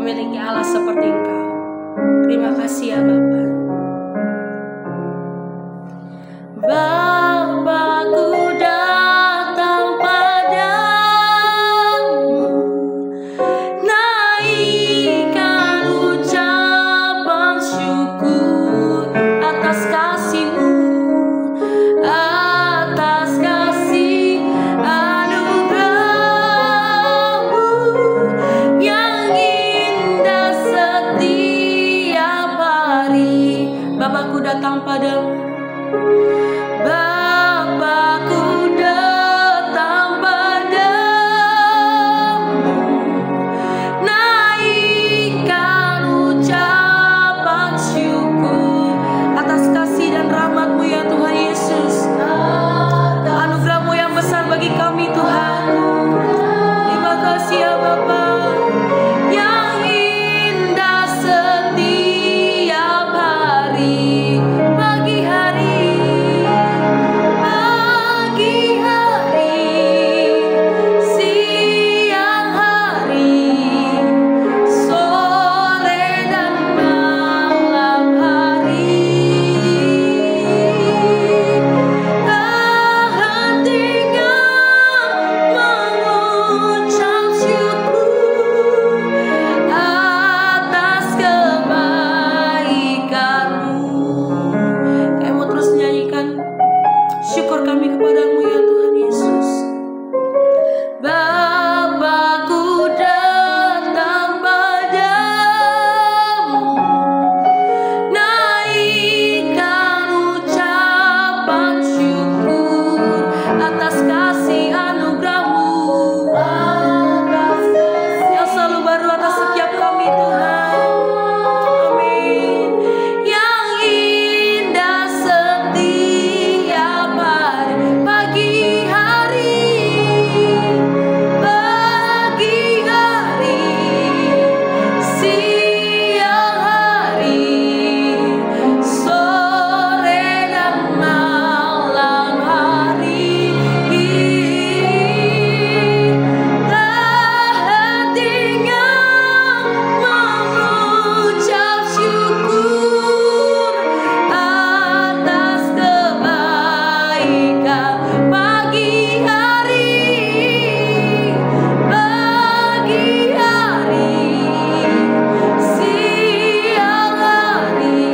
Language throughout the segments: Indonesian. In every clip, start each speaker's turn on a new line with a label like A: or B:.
A: memiliki Allah seperti Engkau. Terima kasih ya Bapa. Bapa-Ku datang padamu, naikkan ucapan syukur atas kasih-Mu, atas kasih anugerah-Mu yang indah setiap hari. Bapa-Ku datang padamu, Bapa-Ku datang padamu, naikkan ucapan syukur atas kasih dan rahmat-Mu ya Tuhan Yesus, anugerah-Mu yang besar bagi kami Tuhan. Terima kasih ya Bapa, yang indah setiap hari, pagi hari, siang hari, sore dan malam hari. Tak hentikan mengucap syukur atas kebaikan-Mu. Kami mau terus menyanyikan syukur kami kepadamu ya Tuhan Yesus. Bapa-Ku datang padamu, naikkan ucapan syukur atas kasih anugerah-Mu yang selalu baru atas setiap kami Tuhan. Amin. Yang indah setiap hari, pagi hari, siang hari, sore dan malam hari. Tak hentikan mengucap syukur atas kebaikan. Pagi hari, siang hari,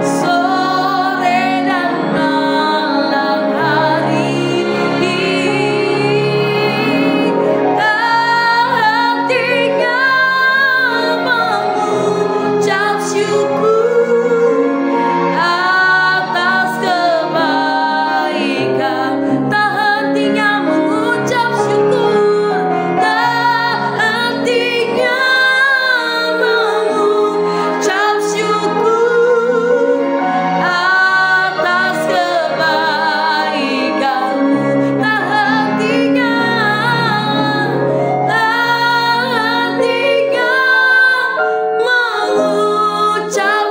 A: sore dan malam hari. Tak hentikan mengucap syukur atas kebaikan. Tak hentinya mengucap syukur, tak hentinya mengucap syukur atas kebaikan-Mu. Tak hentinya mengucap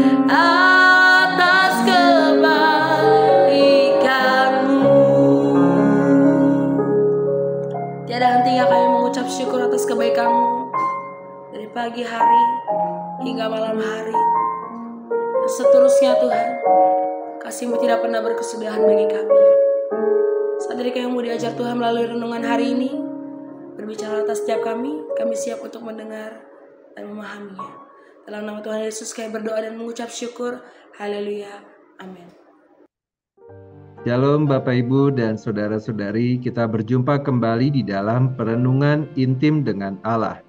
A: syukur atas kebaikan-Mu. Tiada hentinya kami mengucap syukur atas kebaikan-Mu, dari pagi hari hingga malam hari. Dan seterusnya Tuhan, kasih-Mu tidak pernah berkesudahan bagi kami. Saat dari kami mau diajar Tuhan melalui renungan hari ini, berbicara atas setiap kami siap untuk mendengar dan memahaminya. Dalam nama Tuhan Yesus kami berdoa dan mengucap syukur. Haleluya. Amin.
B: Shalom Bapak Ibu dan Saudara-saudari, kita berjumpa kembali di dalam perenungan intim dengan Allah,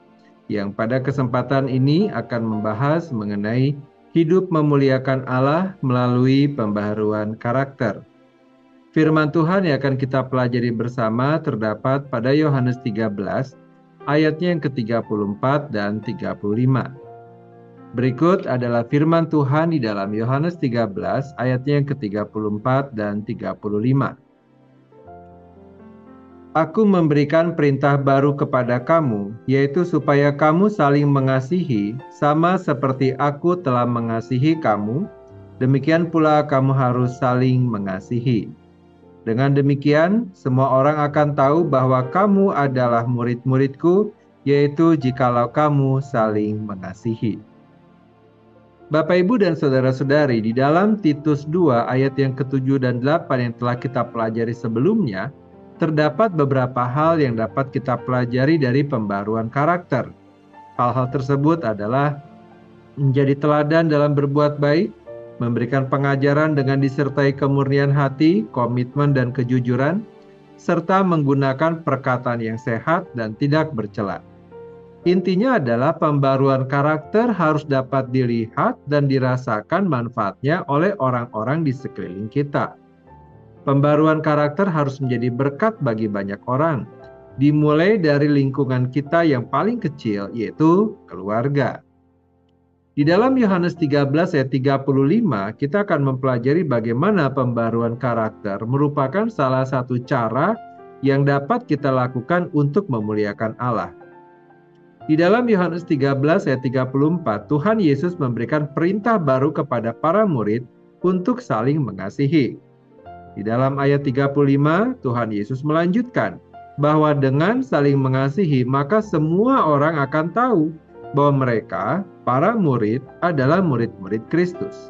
B: yang pada kesempatan ini akan membahas mengenai hidup memuliakan Allah melalui pembaharuan karakter. Firman Tuhan yang akan kita pelajari bersama terdapat pada Yohanes 13, ayatnya yang ke-34 dan 35. Berikut adalah firman Tuhan di dalam Yohanes 13, ayatnya yang ke-34 dan 35. Aku memberikan perintah baru kepada kamu, yaitu supaya kamu saling mengasihi, sama seperti aku telah mengasihi kamu, demikian pula kamu harus saling mengasihi. Dengan demikian, semua orang akan tahu bahwa kamu adalah murid-muridku, yaitu jikalau kamu saling mengasihi. Bapak, Ibu, dan saudara-saudari, di dalam Titus 2 ayat yang ke-7 dan 8 yang telah kita pelajari sebelumnya, terdapat beberapa hal yang dapat kita pelajari dari pembaruan karakter. Hal-hal tersebut adalah menjadi teladan dalam berbuat baik, memberikan pengajaran dengan disertai kemurnian hati, komitmen dan kejujuran, serta menggunakan perkataan yang sehat dan tidak bercela. Intinya adalah pembaruan karakter harus dapat dilihat dan dirasakan manfaatnya oleh orang-orang di sekeliling kita. Pembaruan karakter harus menjadi berkat bagi banyak orang, dimulai dari lingkungan kita yang paling kecil, yaitu keluarga. Di dalam Yohanes 13 ayat 35, kita akan mempelajari bagaimana pembaruan karakter merupakan salah satu cara yang dapat kita lakukan untuk memuliakan Allah. Di dalam Yohanes 13 ayat 34, Tuhan Yesus memberikan perintah baru kepada para murid untuk saling mengasihi. Di dalam ayat 35, Tuhan Yesus melanjutkan bahwa dengan saling mengasihi, maka semua orang akan tahu bahwa mereka, para murid, adalah murid-murid Kristus.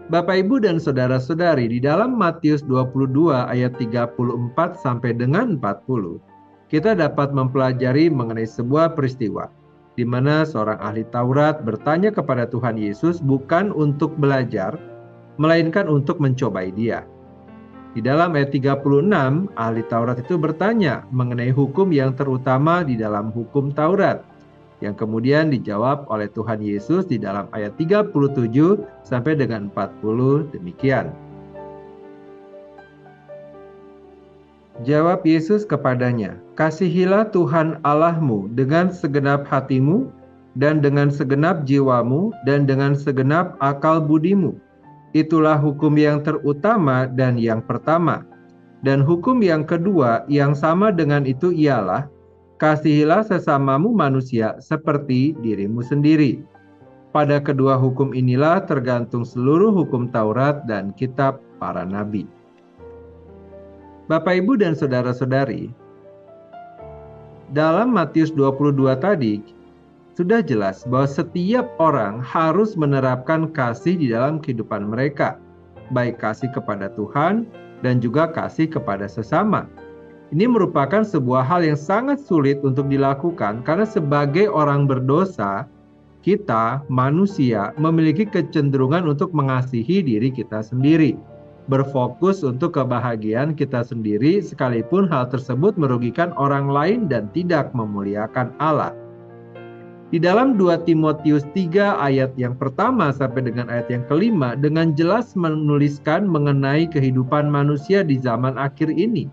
B: Bapak, Ibu, dan saudara-saudari, di dalam Matius 22 ayat 34 sampai dengan 40, kita dapat mempelajari mengenai sebuah peristiwa di mana seorang ahli Taurat bertanya kepada Tuhan Yesus bukan untuk belajar, melainkan untuk mencobai Dia. Di dalam ayat 36, ahli Taurat itu bertanya mengenai hukum yang terutama di dalam hukum Taurat, yang kemudian dijawab oleh Tuhan Yesus di dalam ayat 37 sampai dengan 40 demikian. Jawab Yesus kepadanya, "Kasihilah Tuhan Allahmu dengan segenap hatimu, dan dengan segenap jiwamu, dan dengan segenap akal budimu. Itulah hukum yang terutama dan yang pertama. Dan hukum yang kedua yang sama dengan itu ialah, kasihilah sesamamu manusia seperti dirimu sendiri. Pada kedua hukum inilah tergantung seluruh hukum Taurat dan kitab para nabi." Bapak, Ibu, dan saudara-saudari, dalam Matius 22 tadi, sudah jelas bahwa setiap orang harus menerapkan kasih di dalam kehidupan mereka, baik kasih kepada Tuhan dan juga kasih kepada sesama. Ini merupakan sebuah hal yang sangat sulit untuk dilakukan karena sebagai orang berdosa, kita manusia memiliki kecenderungan untuk mengasihi diri kita sendiri, berfokus untuk kebahagiaan kita sendiri sekalipun hal tersebut merugikan orang lain dan tidak memuliakan Allah. Di dalam 2 Timotius 3 ayat yang pertama sampai dengan ayat yang kelima dengan jelas menuliskan mengenai kehidupan manusia di zaman akhir ini,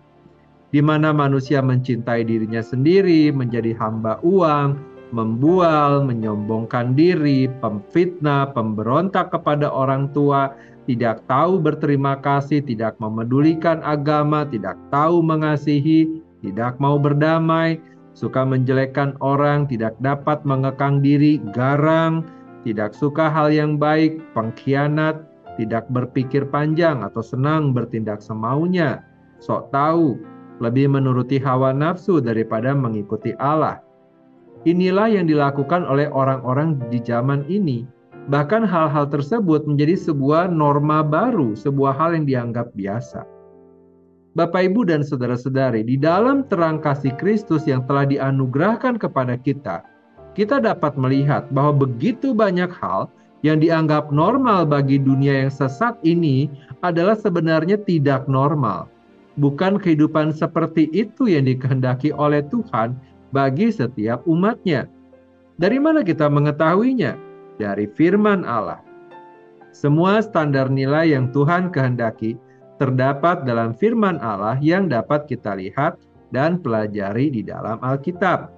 B: di mana manusia mencintai dirinya sendiri, menjadi hamba uang, membual, menyombongkan diri, pemfitnah, pemberontak kepada orang tua, tidak tahu berterima kasih, tidak memedulikan agama, tidak tahu mengasihi, tidak mau berdamai, suka menjelekkan orang, tidak dapat mengekang diri, garang, tidak suka hal yang baik, pengkhianat, tidak berpikir panjang atau senang bertindak semaunya, sok tahu, lebih menuruti hawa nafsu daripada mengikuti Allah. Inilah yang dilakukan oleh orang-orang di zaman ini. Bahkan hal-hal tersebut menjadi sebuah norma baru, sebuah hal yang dianggap biasa. Bapak, Ibu, dan saudara-saudari, di dalam terang kasih Kristus yang telah dianugerahkan kepada kita, kita dapat melihat bahwa begitu banyak hal yang dianggap normal bagi dunia yang sesat ini adalah sebenarnya tidak normal. Bukan kehidupan seperti itu yang dikehendaki oleh Tuhan bagi setiap umatnya. Dari mana kita mengetahuinya? Dari firman Allah. Semua standar nilai yang Tuhan kehendaki terdapat dalam firman Allah yang dapat kita lihat dan pelajari di dalam Alkitab.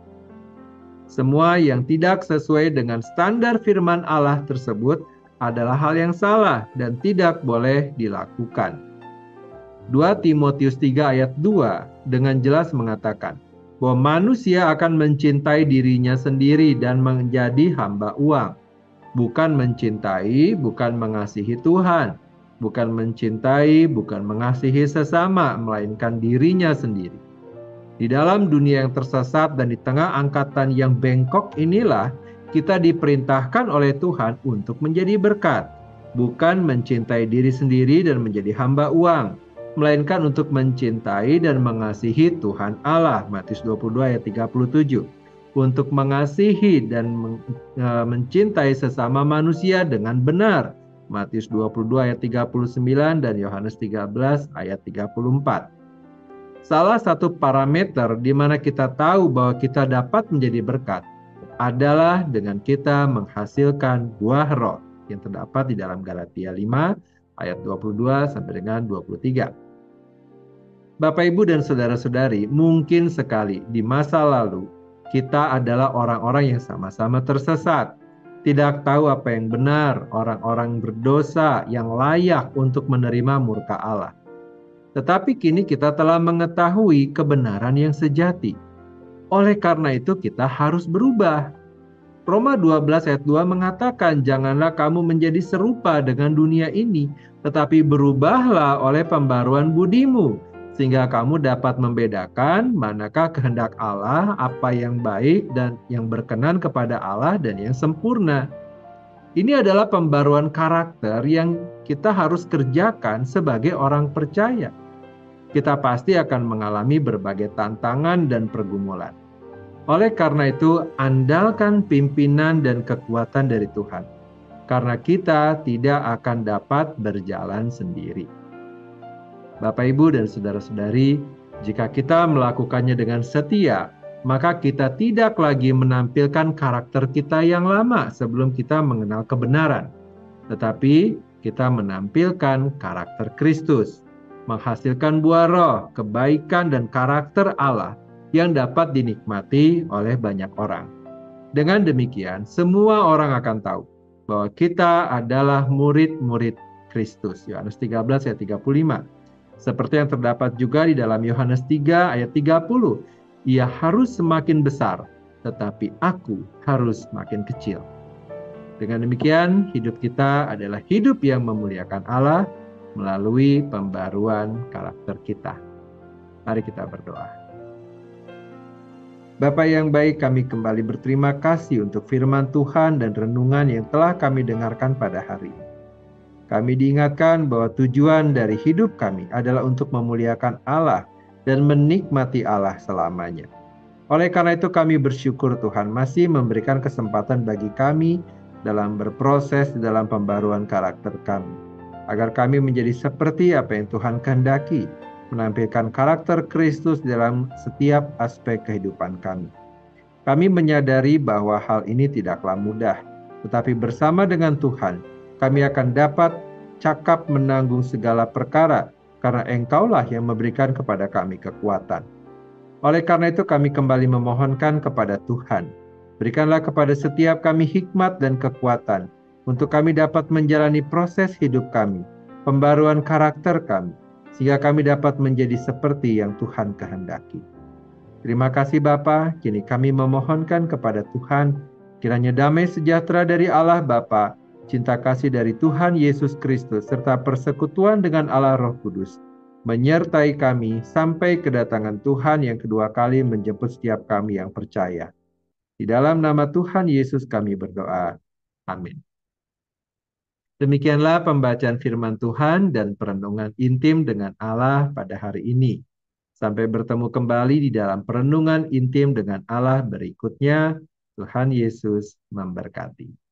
B: Semua yang tidak sesuai dengan standar firman Allah tersebut adalah hal yang salah dan tidak boleh dilakukan. 2 Timotius 3 ayat 2 dengan jelas mengatakan bahwa manusia akan mencintai dirinya sendiri dan menjadi hamba uang, bukan mencintai, bukan mengasihi Tuhan. bukan mencintai, bukan mengasihi sesama, melainkan dirinya sendiri. Di dalam dunia yang tersesat dan di tengah angkatan yang bengkok inilah, kita diperintahkan oleh Tuhan untuk menjadi berkat, bukan mencintai diri sendiri dan menjadi hamba uang, melainkan untuk mencintai dan mengasihi Tuhan Allah. Matius 22 ayat 37. Untuk mengasihi dan mencintai sesama manusia dengan benar. Matius 22 ayat 39 dan Yohanes 13 ayat 34. Salah satu parameter di mana kita tahu bahwa kita dapat menjadi berkat adalah dengan kita menghasilkan buah roh yang terdapat di dalam Galatia 5 ayat 22 sampai dengan 23. Bapak, Ibu, dan saudara-saudari, mungkin sekali di masa lalu kita adalah orang-orang yang sama-sama tersesat, tidak tahu apa yang benar, orang-orang berdosa yang layak untuk menerima murka Allah. Tetapi kini kita telah mengetahui kebenaran yang sejati. Oleh karena itu kita harus berubah. Roma 12 ayat 2 mengatakan, janganlah kamu menjadi serupa dengan dunia ini, tetapi berubahlah oleh pembaruan budimu, sehingga kamu dapat membedakan manakah kehendak Allah, apa yang baik dan yang berkenan kepada Allah dan yang sempurna. Ini adalah pembaruan karakter yang kita harus kerjakan sebagai orang percaya. Kita pasti akan mengalami berbagai tantangan dan pergumulan. Oleh karena itu, andalkan pimpinan dan kekuatan dari Tuhan, karena kita tidak akan dapat berjalan sendiri. Bapak, Ibu, dan saudara-saudari, jika kita melakukannya dengan setia, maka kita tidak lagi menampilkan karakter kita yang lama sebelum kita mengenal kebenaran, tetapi kita menampilkan karakter Kristus, menghasilkan buah roh, kebaikan, dan karakter Allah yang dapat dinikmati oleh banyak orang. Dengan demikian, semua orang akan tahu bahwa kita adalah murid-murid Kristus. Yohanes 13 ayat 35. Seperti yang terdapat juga di dalam Yohanes 3 ayat 30. Ia harus semakin besar, tetapi aku harus makin kecil. Dengan demikian, hidup kita adalah hidup yang memuliakan Allah melalui pembaruan karakter kita. Mari kita berdoa. Bapa yang baik, kami kembali berterima kasih untuk firman Tuhan dan renungan yang telah kami dengarkan pada hari ini. Kami diingatkan bahwa tujuan dari hidup kami adalah untuk memuliakan Allah dan menikmati Allah selamanya. Oleh karena itu kami bersyukur Tuhan masih memberikan kesempatan bagi kami dalam berproses dalam pembaruan karakter kami, agar kami menjadi seperti apa yang Tuhan kehendaki, menampilkan karakter Kristus dalam setiap aspek kehidupan kami. Kami menyadari bahwa hal ini tidaklah mudah, tetapi bersama dengan Tuhan, kami akan dapat cakap menanggung segala perkara, karena Engkaulah yang memberikan kepada kami kekuatan. Oleh karena itu kami kembali memohonkan kepada Tuhan, berikanlah kepada setiap kami hikmat dan kekuatan, untuk kami dapat menjalani proses hidup kami, pembaruan karakter kami, sehingga kami dapat menjadi seperti yang Tuhan kehendaki. Terima kasih Bapa, kini kami memohonkan kepada Tuhan, kiranya damai sejahtera dari Allah Bapa, cinta kasih dari Tuhan Yesus Kristus, serta persekutuan dengan Allah Roh Kudus, menyertai kami sampai kedatangan Tuhan yang kedua kali menjemput setiap kami yang percaya. Di dalam nama Tuhan Yesus kami berdoa. Amin. Demikianlah pembacaan firman Tuhan dan perenungan intim dengan Allah pada hari ini. Sampai bertemu kembali di dalam perenungan intim dengan Allah berikutnya. Tuhan Yesus memberkati.